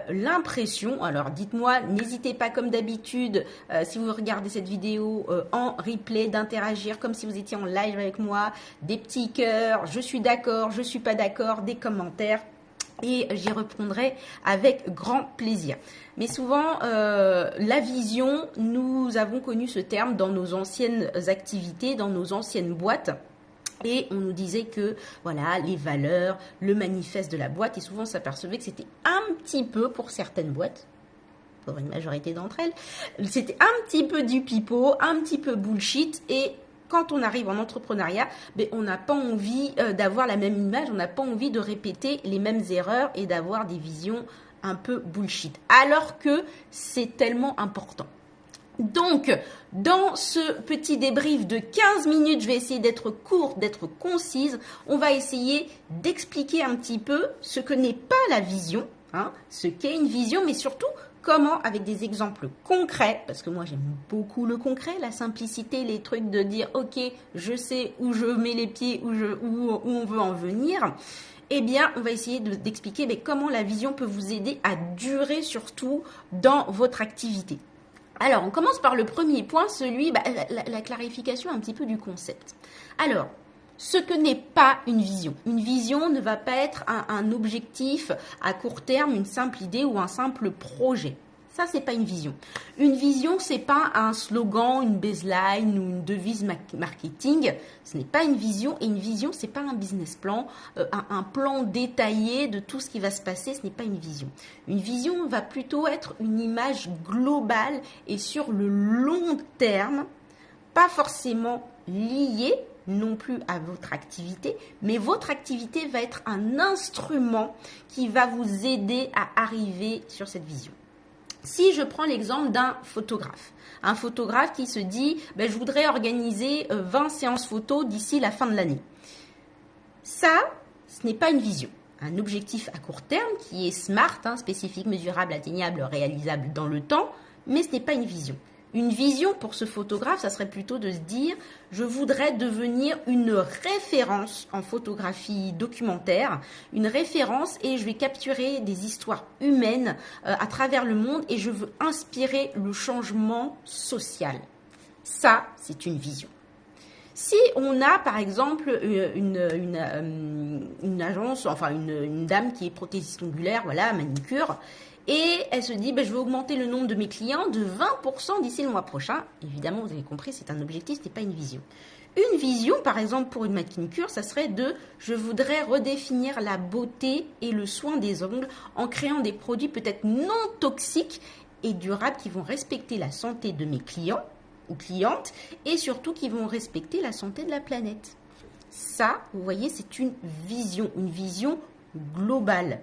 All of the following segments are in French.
l'impression, alors dites-moi, n'hésitez pas comme d'habitude, si vous regardez cette vidéo en replay, d'interagir comme si vous étiez en live avec moi, des petits cœurs, je suis d'accord, je suis pas d'accord, des commentaires. Et j'y répondrai avec grand plaisir. Mais souvent, la vision, nous avons connu ce terme dans nos anciennes activités, dans nos anciennes boîtes. Et on nous disait que, voilà, les valeurs, le manifeste de la boîte, et souvent on s'apercevait que c'était un petit peu, pour certaines boîtes, pour une majorité d'entre elles, c'était un petit peu du pipeau, un petit peu bullshit, et quand on arrive en entrepreneuriat, on n'a pas envie d'avoir la même image, on n'a pas envie de répéter les mêmes erreurs et d'avoir des visions un peu bullshit, alors que c'est tellement important. Donc, dans ce petit débrief de 15 minutes, je vais essayer d'être courte, d'être concise. On va essayer d'expliquer un petit peu ce que n'est pas la vision, ce qu'est une vision, mais surtout comment, avec des exemples concrets, parce que moi j'aime beaucoup le concret, la simplicité, les trucs de dire ok, je sais où je mets les pieds, où on veut en venir. Eh bien, on va essayer d'expliquer comment la vision peut vous aider à durer surtout dans votre activité. Alors, on commence par le premier point, celui, la clarification un petit peu du concept. Alors, ce que n'est pas une vision. Une vision ne va pas être un objectif à court terme, une simple idée ou un simple projet. Ça, c'est pas une vision. Une vision, c'est pas un slogan, une baseline ou une devise marketing. Ce n'est pas une vision. Et une vision, c'est pas un business plan, un plan détaillé de tout ce qui va se passer. Ce n'est pas une vision. Une vision va plutôt être une image globale et sur le long terme, pas forcément liée non plus à votre activité, mais votre activité va être un instrument qui va vous aider à arriver sur cette vision. Si je prends l'exemple d'un photographe, un photographe qui se dit je voudrais organiser 20 séances photos d'ici la fin de l'année. Ça, ce n'est pas une vision. Un objectif à court terme qui est smart, spécifique, mesurable, atteignable, réalisable dans le temps, mais ce n'est pas une vision. Une vision pour ce photographe, ça serait plutôt de se dire je voudrais devenir une référence en photographie documentaire, une référence et je vais capturer des histoires humaines à travers le monde et je veux inspirer le changement social. Ça, c'est une vision. Si on a par exemple une agence, enfin une dame qui est prothésiste ongulaire, voilà, manucure, et elle se dit, je vais augmenter le nombre de mes clients de 20% d'ici le mois prochain. Évidemment, vous avez compris, c'est un objectif, ce n'est pas une vision. Une vision, par exemple, pour une manucure, ça serait je voudrais redéfinir la beauté et le soin des ongles en créant des produits peut-être non toxiques et durables qui vont respecter la santé de mes clients ou clientes et surtout qui vont respecter la santé de la planète. Ça, vous voyez, c'est une vision globale.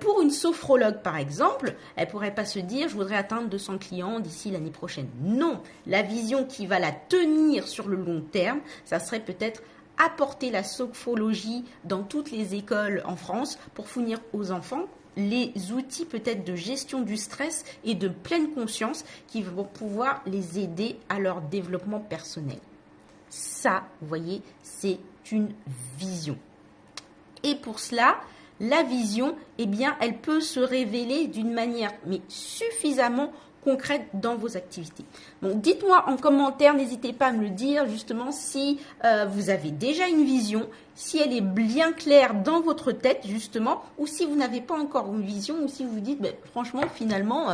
Pour une sophrologue, par exemple, elle pourrait pas se dire « je voudrais atteindre 200 clients d'ici l'année prochaine ». Non, la vision qui va la tenir sur le long terme, ça serait peut-être apporter la sophrologie dans toutes les écoles en France pour fournir aux enfants les outils peut-être de gestion du stress et de pleine conscience qui vont pouvoir les aider à leur développement personnel. Ça, vous voyez, c'est une vision. Et pour cela, la vision, elle peut se révéler d'une manière mais suffisamment concrète dans vos activités. Donc, dites-moi en commentaire, n'hésitez pas à me le dire justement si vous avez déjà une vision, si elle est bien claire dans votre tête justement, ou si vous n'avez pas encore une vision, ou si vous vous dites, franchement, finalement,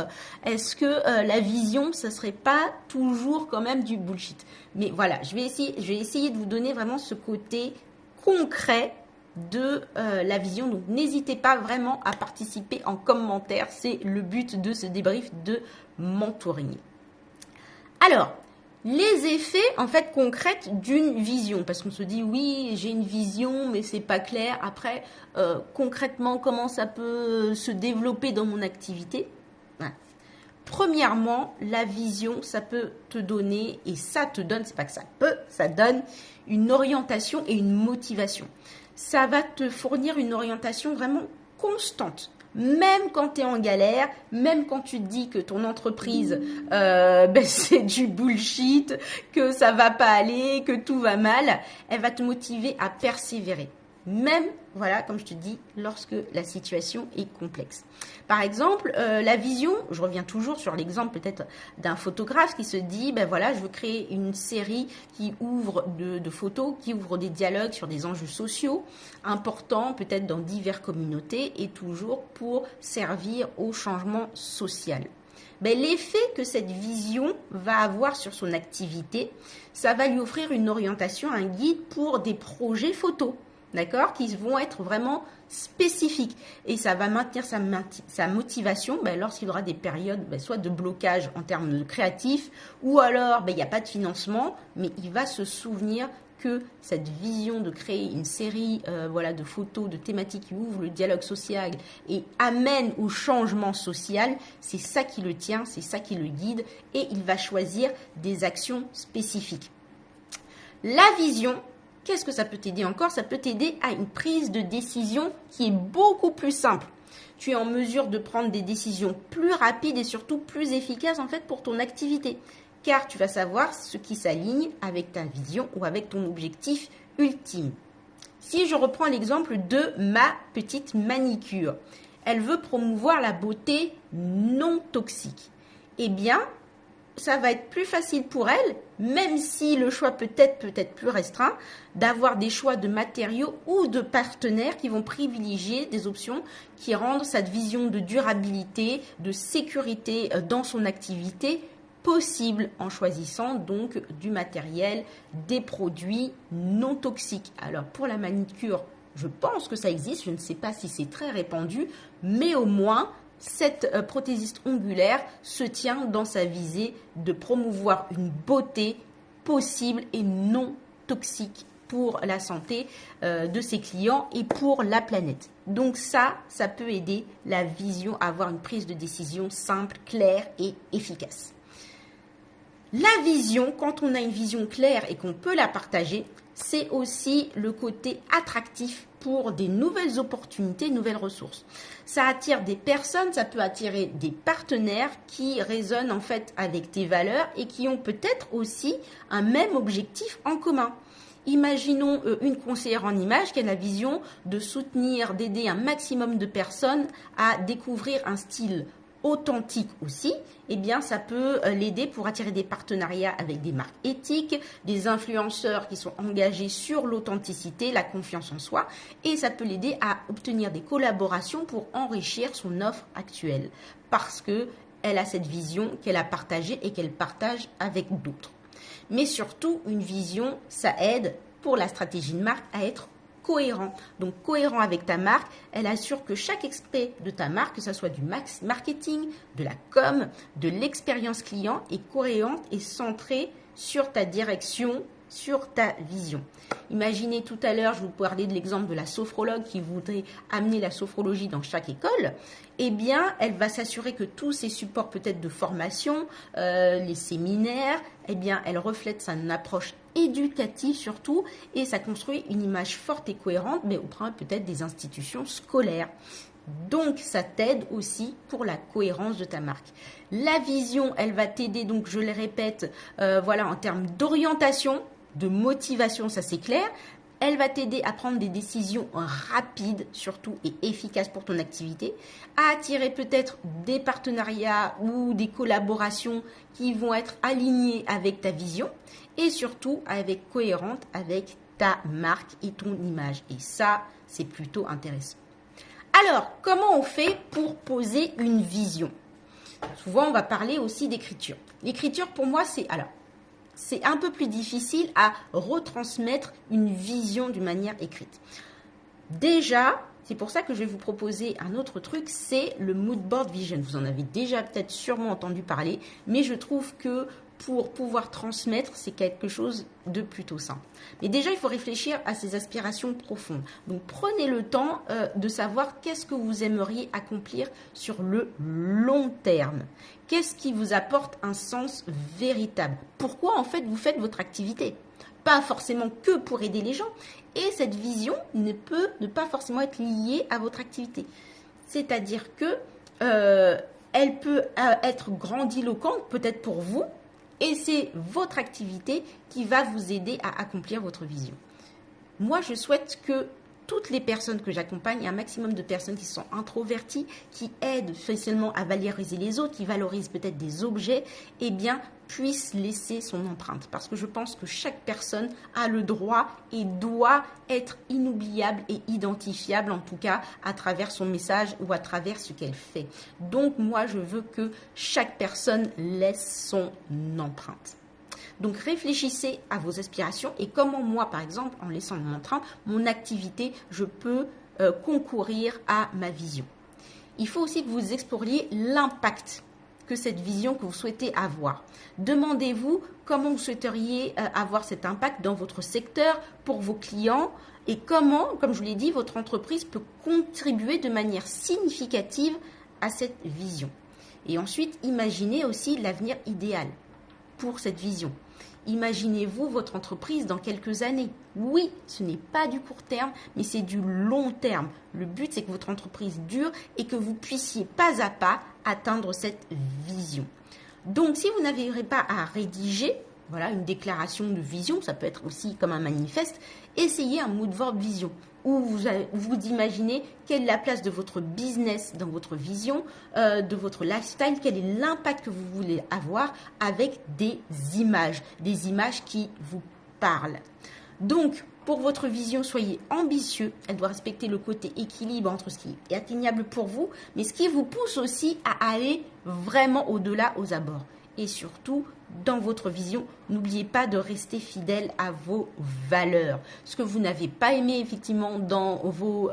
est-ce que la vision, ça serait pas toujours quand même du bullshit? Mais voilà, je vais essayer de vous donner vraiment ce côté concret de la vision. Donc n'hésitez pas vraiment à participer en commentaire, c'est le but de ce débrief de mentoring. Alors, les effets en fait concrets d'une vision, parce qu'on se dit oui j'ai une vision mais c'est pas clair, après concrètement comment ça peut se développer dans mon activité. Voilà. Premièrement, la vision, ça peut te donner, et ça te donne, c'est pas que ça peut, ça donne une orientation et une motivation. Ça va te fournir une orientation vraiment constante. Même quand tu es en galère, même quand tu te dis que ton entreprise, c'est du bullshit, que ça va pas aller, que tout va mal, elle va te motiver à persévérer. même, voilà, comme je te dis, lorsque la situation est complexe. Par exemple, la vision, je reviens toujours sur l'exemple peut-être d'un photographe qui se dit, ben voilà, je veux créer une série qui ouvre de photos, qui ouvre des dialogues sur des enjeux sociaux importants, peut-être dans diverses communautés, et toujours pour servir au changement social. Ben, l'effet que cette vision va avoir sur son activité, ça va lui offrir une orientation, un guide pour des projets photos. D'accord, qui vont être vraiment spécifiques. Et ça va maintenir sa motivation lorsqu'il aura des périodes soit de blocage en termes de créatif, ou alors il n'y a pas de financement, mais il va se souvenir que cette vision de créer une série de photos, de thématiques qui ouvrent le dialogue social et amène au changement social, c'est ça qui le tient, c'est ça qui le guide, et il va choisir des actions spécifiques. La vision, qu'est-ce que ça peut t'aider encore? Ça peut t'aider à une prise de décision qui est beaucoup plus simple. Tu es en mesure de prendre des décisions plus rapides et surtout plus efficaces en fait pour ton activité. Car tu vas savoir ce qui s'aligne avec ta vision ou avec ton objectif ultime. Si je reprends l'exemple de ma petite manicure, elle veut promouvoir la beauté non toxique. Eh bien, ça va être plus facile pour elle, même si le choix peut être plus restreint, d'avoir des choix de matériaux ou de partenaires qui vont privilégier des options qui rendent cette vision de durabilité, de sécurité dans son activité possible en choisissant donc du matériel, des produits non toxiques. Alors pour la manicure, je pense que ça existe, je ne sais pas si c'est très répandu, mais au moins cette prothésiste ongulaire se tient dans sa visée de promouvoir une beauté possible et non toxique pour la santé de ses clients et pour la planète. Donc ça peut aider la vision à avoir une prise de décision simple, claire et efficace. La vision, quand on a une vision claire et qu'on peut la partager, c'est aussi le côté attractif pour des nouvelles opportunités, nouvelles ressources. Ça attire des personnes, ça peut attirer des partenaires qui résonnent en fait avec tes valeurs et qui ont peut-être aussi un même objectif en commun. Imaginons une conseillère en images qui a la vision de soutenir, d'aider un maximum de personnes à découvrir un style authentique aussi, eh bien ça peut l'aider pour attirer des partenariats avec des marques éthiques, des influenceurs qui sont engagés sur l'authenticité, la confiance en soi, et ça peut l'aider à obtenir des collaborations pour enrichir son offre actuelle, parce que elle a cette vision qu'elle a partagée et qu'elle partage avec d'autres. Mais surtout, une vision, ça aide pour la stratégie de marque à être cohérent. Donc cohérent avec ta marque, elle assure que chaque aspect de ta marque, que ce soit du marketing, de la com, de l'expérience client, est cohérente et centrée sur ta direction, sur ta vision. Imaginez tout à l'heure, je vous parlais de l'exemple de la sophrologue qui voudrait amener la sophrologie dans chaque école. Eh bien, elle va s'assurer que tous ces supports peut-être de formation, les séminaires, eh bien, elle reflète son approche éducative surtout et ça construit une image forte et cohérente, mais auprès peut-être des institutions scolaires. Donc, ça t'aide aussi pour la cohérence de ta marque. La vision, elle va t'aider, donc je le répète, en termes d'orientation, de motivation, ça c'est clair. Elle va t'aider à prendre des décisions rapides, surtout, et efficaces pour ton activité, à attirer peut-être des partenariats ou des collaborations qui vont être alignées avec ta vision et surtout cohérente avec ta marque et ton image. Et ça, c'est plutôt intéressant. Alors, comment on fait pour poser une vision? Souvent, on va parler aussi d'écriture. L'écriture, pour moi, c'est un peu plus difficile à retransmettre une vision d'une manière écrite. Déjà, c'est pour ça que je vais vous proposer un autre truc, c'est le mood board vision. Vous en avez déjà peut-être sûrement entendu parler, mais je trouve que pour pouvoir transmettre, c'est quelque chose de plutôt simple. Mais déjà, il faut réfléchir à ses aspirations profondes. Donc, prenez le temps de savoir qu'est-ce que vous aimeriez accomplir sur le long terme. Qu'est-ce qui vous apporte un sens véritable? Pourquoi, en fait, vous faites votre activité? Pas forcément que pour aider les gens. Et cette vision ne peut ne pas forcément être liée à votre activité. C'est-à-dire que elle peut être grandiloquente, peut-être pour vous, et c'est votre activité qui va vous aider à accomplir votre vision. Moi, je souhaite que toutes les personnes que j'accompagne, un maximum de personnes qui sont introverties, qui aident spécialement à valoriser les autres, qui valorisent peut-être des objets, eh bien, puissent laisser son empreinte. Parce que je pense que chaque personne a le droit et doit être inoubliable et identifiable, en tout cas, à travers son message ou à travers ce qu'elle fait. Donc, moi, je veux que chaque personne laisse son empreinte. Donc, réfléchissez à vos aspirations et comment moi, par exemple, en laissant mon empreinte, mon activité, je peux concourir à ma vision. Il faut aussi que vous exploriez l'impact que cette vision que vous souhaitez avoir. Demandez-vous comment vous souhaiteriez avoir cet impact dans votre secteur, pour vos clients et comment, comme je vous l'ai dit, votre entreprise peut contribuer de manière significative à cette vision. Et ensuite, imaginez aussi l'avenir idéal pour cette vision. Imaginez-vous votre entreprise dans quelques années. Oui, ce n'est pas du court terme, mais c'est du long terme. Le but, c'est que votre entreprise dure et que vous puissiez pas à pas atteindre cette vision. Donc, si vous n'arriverez pas à rédiger, voilà, une déclaration de vision, ça peut être aussi comme un manifeste, essayez un mood board vision où vous imaginez quelle est la place de votre business dans votre vision, de votre lifestyle, quel est l'impact que vous voulez avoir avec des images qui vous parlent. Donc, pour votre vision, soyez ambitieux. Elle doit respecter le côté équilibre entre ce qui est atteignable pour vous, mais ce qui vous pousse aussi à aller vraiment au-delà, aux abords. Et surtout, dans votre vision, n'oubliez pas de rester fidèle à vos valeurs. Ce que vous n'avez pas aimé effectivement dans vos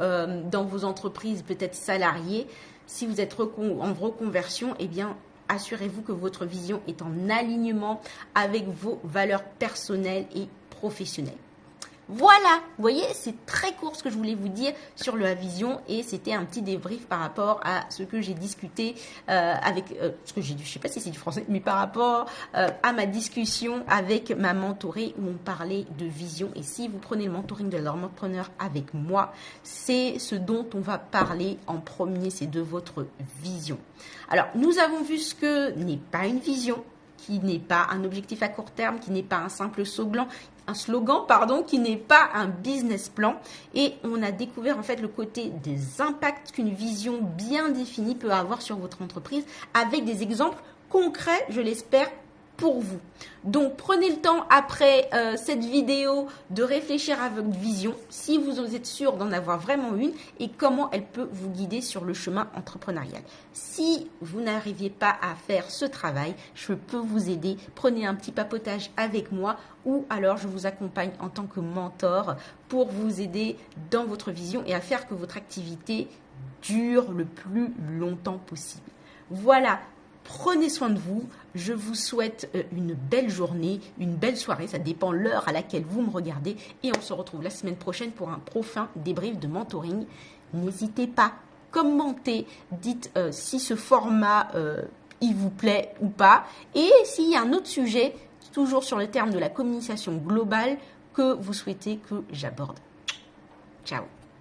entreprises peut-être salariées, si vous êtes en reconversion, eh bien, assurez-vous que votre vision est en alignement avec vos valeurs personnelles et professionnelles. Voilà, vous voyez, c'est très court ce que je voulais vous dire sur la vision et c'était un petit débrief par rapport à ce que j'ai discuté avec, ce que j'ai dit, je sais pas si c'est du français, mais par rapport à ma discussion avec ma mentorée où on parlait de vision. Et si vous prenez le mentoring de l'entrepreneur avec moi, c'est ce dont on va parler en premier, c'est de votre vision. Alors, nous avons vu ce que n'est pas une vision, qui n'est pas un objectif à court terme, qui n'est pas un simple slogan, qui n'est pas un business plan. Et on a découvert en fait le côté des impacts qu'une vision bien définie peut avoir sur votre entreprise avec des exemples concrets, je l'espère, pour vous. Donc, prenez le temps après cette vidéo de réfléchir à votre vision, si vous êtes sûr d'en avoir vraiment une et comment elle peut vous guider sur le chemin entrepreneurial. Si vous n'arriviez pas à faire ce travail, je peux vous aider. Prenez un petit papotage avec moi ou alors je vous accompagne en tant que mentor pour vous aider dans votre vision et à faire que votre activité dure le plus longtemps possible. Voilà. Prenez soin de vous, je vous souhaite une belle journée, une belle soirée, ça dépend l'heure à laquelle vous me regardez et on se retrouve la semaine prochaine pour un prochain débrief de mentoring. N'hésitez pas, commentez, dites si ce format il vous plaît ou pas et s'il y a un autre sujet, toujours sur le terme de la communication globale que vous souhaitez que j'aborde. Ciao.